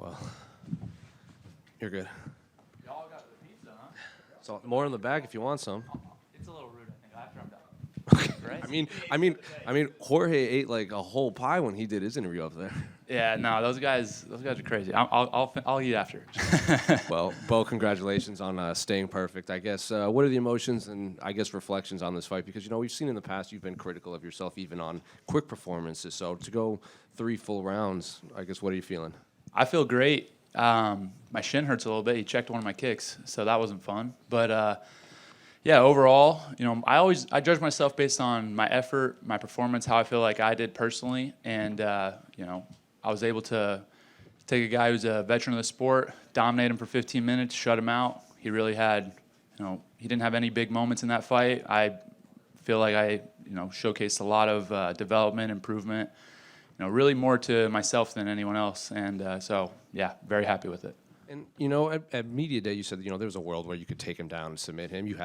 Well, you're good. Y'all got the pizza, huh? So more in the bag if you want some. It's a little rude, I think. After I'm done. Right? I mean, Jorge ate like a whole pie when he did his interview up there. Yeah, no, those guys are crazy. I'll eat after. Well, Bo, congratulations on staying perfect. I guess what are the emotions and I guess reflections on this fight? Because we've seen in the past you've been critical of yourself even on quick performances. So to go 3 full rounds, I guess what are you feeling? I feel great. My shin hurts a little bit. He checked one of my kicks, so that wasn't fun. But yeah, overall, I judge myself based on my effort, my performance, how I feel like I did personally, and I was able to take a guy who's a veteran of the sport, dominate him for 15 minutes, shut him out. He really had, he didn't have any big moments in that fight. I feel like I, showcased a lot of development, improvement, really more to myself than anyone else. And so, yeah, very happy with it. And, at Media Day, you said, there was a world where you could take him down and submit him. You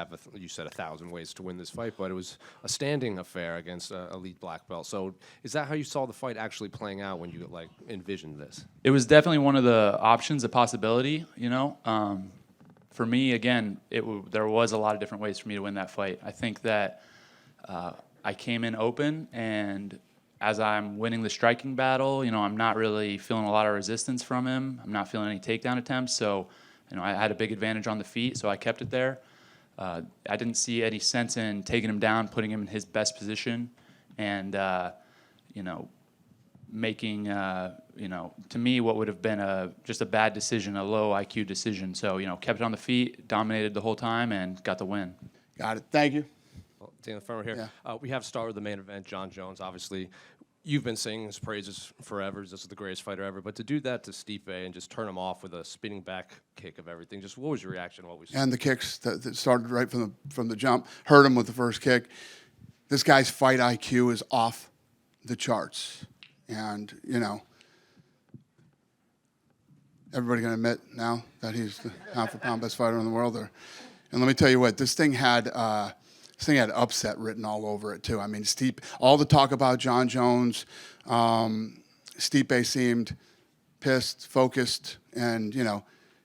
said 1,000 ways to win this fight, but it was a standing affair against an elite black belt. So is that how you saw the fight actually playing out when you, envisioned this? It was definitely one of the options, a possibility, For me, again, there was a lot of different ways for me to win that fight. I think that I came in open, and as I'm winning the striking battle, I'm not really feeling a lot of resistance from him. I'm not feeling any takedown attempts. So, I had a big advantage on the feet, so I kept it there. I didn't see any sense in taking him down, putting him in his best position, and, making, to me, what would have been just a bad decision, a low IQ decision. So, kept it on the feet, dominated the whole time, and got the win. Got it. Thank you. Well, Daniel Farmer here. Yeah. We have star of the main event, Jon Jones. Obviously, you've been singing his praises forever. This is the greatest fighter ever. But to do that to Stipe and just turn him off with a spinning back kick of everything, just what was your reaction to what we saw? And the kicks that started right from the jump, hurt him with the first kick. This guy's fight IQ is off the charts. And, everybody going to admit now that he's the pound-for-pound best fighter in the world. And let me tell you what, this thing had upset written all over it, too. I mean, all the talk about Jon Jones, Stipe seemed pissed, focused, and,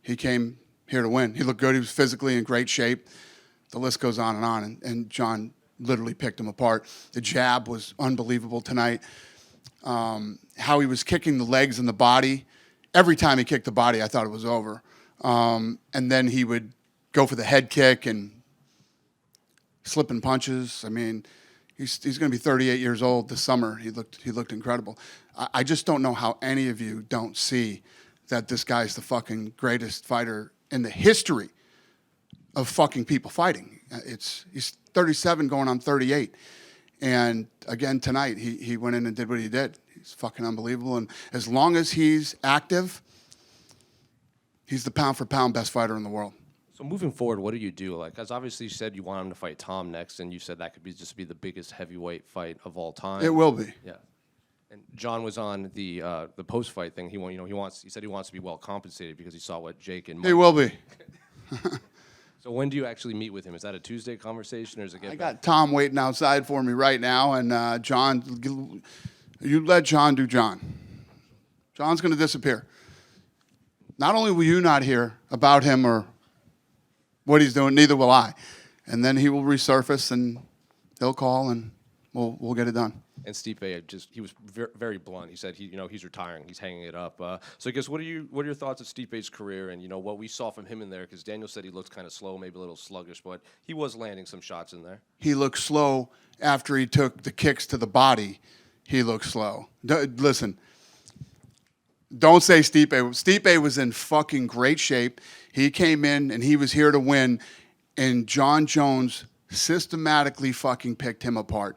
he came here to win. He looked good. He was physically in great shape. The list goes on, and Jon literally picked him apart. The jab was unbelievable tonight. How he was kicking the legs and the body. Every time he kicked the body, I thought it was over. And then he would go for the head kick and slipping punches. I mean, he's going to be 38 years old this summer. He looked incredible. I just don't know how any of you don't see that this guy's the fucking greatest fighter in the history of fucking people fighting. He's 37 going on 38. And again, tonight, he went in and did what he did. He's fucking unbelievable. And as long as he's active, he's the pound-for-pound best fighter in the world. So moving forward, what do you do? Because obviously you said you want him to fight Tom next, and you said that could just be the biggest heavyweight fight of all time. It will be. Yeah. And Jon was on the post-fight thing. He said he wants to be well compensated because he saw what Jake and Mike. He will be. So when do you actually meet with him? Is that a Tuesday conversation, or is it get I back? got Tom waiting outside for me right now, and Jon, you let Jon do Jon. Jon's going to disappear. Not only will you not hear about him or what he's doing, neither will I. And then he will resurface, and he'll call, and we'll get it done. And Stipe he was very blunt. He said he's retiring. He's hanging it up. So I guess what are your thoughts of Stipe's career and what we saw from him in there? Because Daniel said he looked kind of slow, maybe a little sluggish, but he was landing some shots in there. He looked slow after he took the kicks to the body. He looked slow. Listen, don't say Stipe. Stipe was in fucking great shape. He came in and he was here to win, and Jon Jones systematically fucking picked him apart.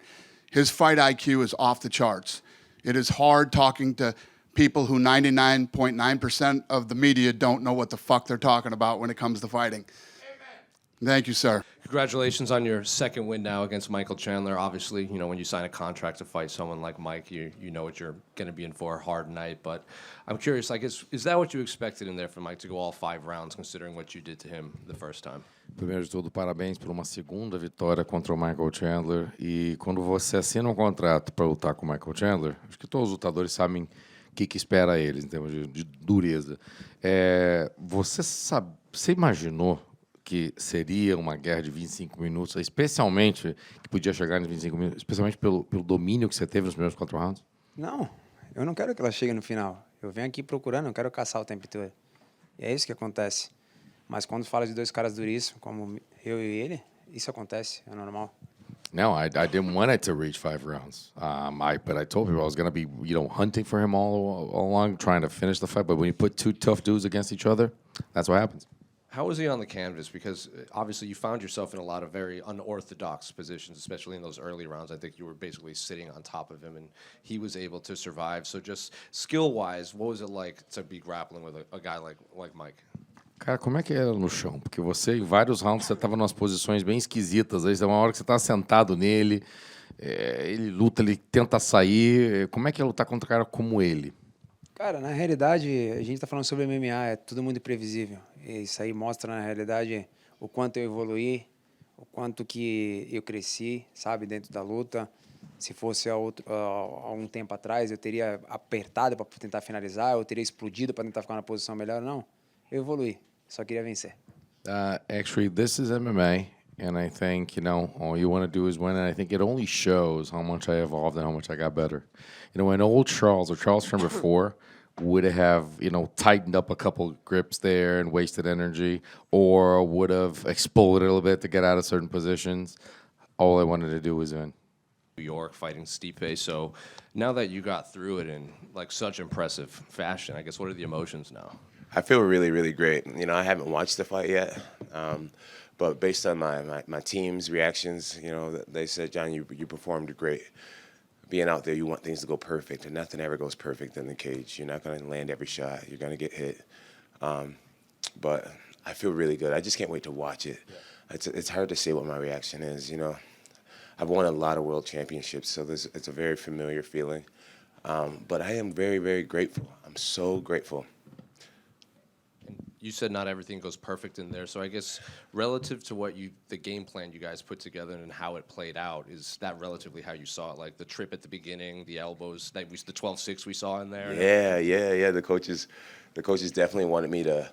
His fight IQ is off the charts. It is hard talking to people who 99.9% of the media don't know what the fuck they're talking about when it comes to fighting. Amen. Thank you, sir. Congratulations on your second win now against Michael Chandler. Obviously, when you sign a contract to fight someone like Mike, you know what you're going to be in for, a hard night. But I'm curious, is that what you expected in there for Mike to go all 5 rounds, considering what you did to him the first time? Primeiro de tudo, parabéns por uma segunda vitória contra o Michael Chandler. E quando você assina um contrato para lutar com o Michael Chandler, acho que todos os lutadores sabem que espera eles, em termos de dureza. Você imaginou que seria uma guerra de 25 minutos, especialmente, que podia chegar nos 25 minutos, especialmente pelo domínio que você teve nos primeiros 4 rounds? Não, eu não quero que ela chegue no final. Eu venho aqui procurando, eu quero caçar o tempo todo. E é isso que acontece. Mas quando fala de dois caras duríssimos, como eu e ele, isso acontece, é normal. No, I didn't want it to reach 5 rounds. But I told people I was going to be, hunting for him all along, trying to finish the fight. But when you put two tough dudes against each other, that's what happens. How was he on the canvas? Because obviously you found yourself in a lot of very unorthodox positions, especially in those early rounds. I think you were basically sitting on top of him, and he was able to survive. So just skill-wise, what was it like to be grappling with a guy like Mike? Cara, como é que era no chão? Porque você, em vários rounds, você estava em umas posições bem esquisitas. Aí, uma hora que você estava sentado nele, ele luta, ele tenta sair. Como é que é lutar contra um cara como ele? Cara, na realidade, a gente está falando sobre MMA, é tudo muito imprevisível. E isso aí mostra, na realidade, o quanto eu evoluí, o quanto que eu cresci, sabe, dentro da luta. Se fosse há um tempo atrás, eu teria apertado para tentar finalizar, eu teria explodido para tentar ficar na posição melhor. Não, eu evoluí, só queria vencer. Actually, this is MMA, and I think, all you want to do is win, and I think it only shows how much I evolved and how much I got better. When old Charles, or Charles from before, would have, tightened up a couple grips there and wasted energy, or would have exploded a little bit to get out of certain positions, all I wanted to do was win. New York fighting Stipe. So now that you got through it in like such impressive fashion, I guess what are the emotions now? I feel really, really great. I haven't watched the fight yet, but based on my team's reactions, they said, John, you performed great. Being out there, you want things to go perfect, and nothing ever goes perfect in the cage. You're not going to land every shot. You're going to get hit. But I feel really good. I just can't wait to watch it. Yeah. It's hard to say what my reaction is. I've won a lot of world championships, so it's a very familiar feeling. But I am very, very grateful. I'm so grateful. You said not everything goes perfect in there, so I guess relative to the game plan you guys put together and how it played out, is that relatively how you saw it? Like the trip at the beginning, the elbows, the 12-6 we saw in there? Yeah. The coaches definitely wanted me to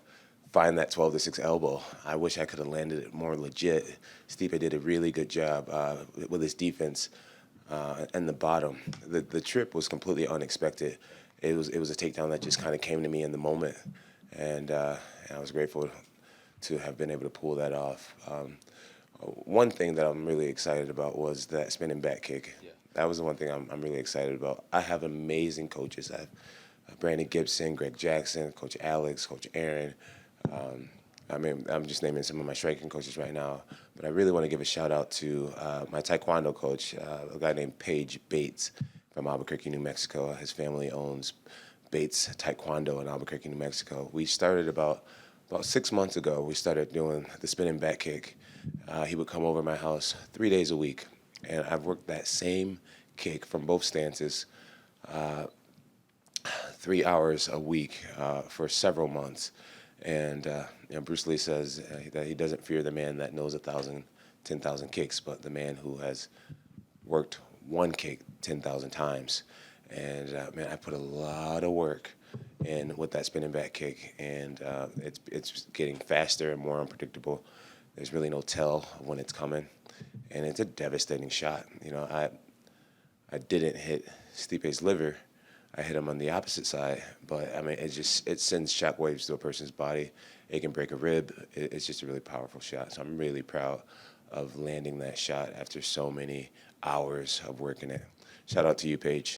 find that 12-6 elbow. I wish I could have landed it more legit. Stipe did a really good job with his defense and the bottom. The trip was completely unexpected. It was a takedown that just kind of came to me in the moment. And I was grateful to have been able to pull that off. One thing that I'm really excited about was that spinning back kick. Yeah. That was the one thing I'm really excited about. I have amazing coaches. I have Brandon Gibson, Greg Jackson, Coach Alex, Coach Aaron. I'm just naming some of my striking coaches right now. But I really want to give a shout out to my Taekwondo coach, a guy named Paige Bates from Albuquerque, New Mexico. His family owns Bates Taekwondo in Albuquerque, New Mexico. We started about 6 months ago. We started doing the spinning back kick. He would come over to my house 3 days a week, and I've worked that same kick from both stances 3 hours a week for several months. And Bruce Lee says that he doesn't fear the man that knows 10,000 kicks, but the man who has worked one kick 10,000 times. And I put a lot of work in with that spinning back kick, and it's getting faster and more unpredictable. There's really no tell when it's coming, and it's a devastating shot. I didn't hit Stipe's liver. I hit him on the opposite side, but it sends shockwaves to a person's body. It can break a rib. It's just a really powerful shot. So I'm really proud of landing that shot after so many hours of working it. Shout out to you, Paige.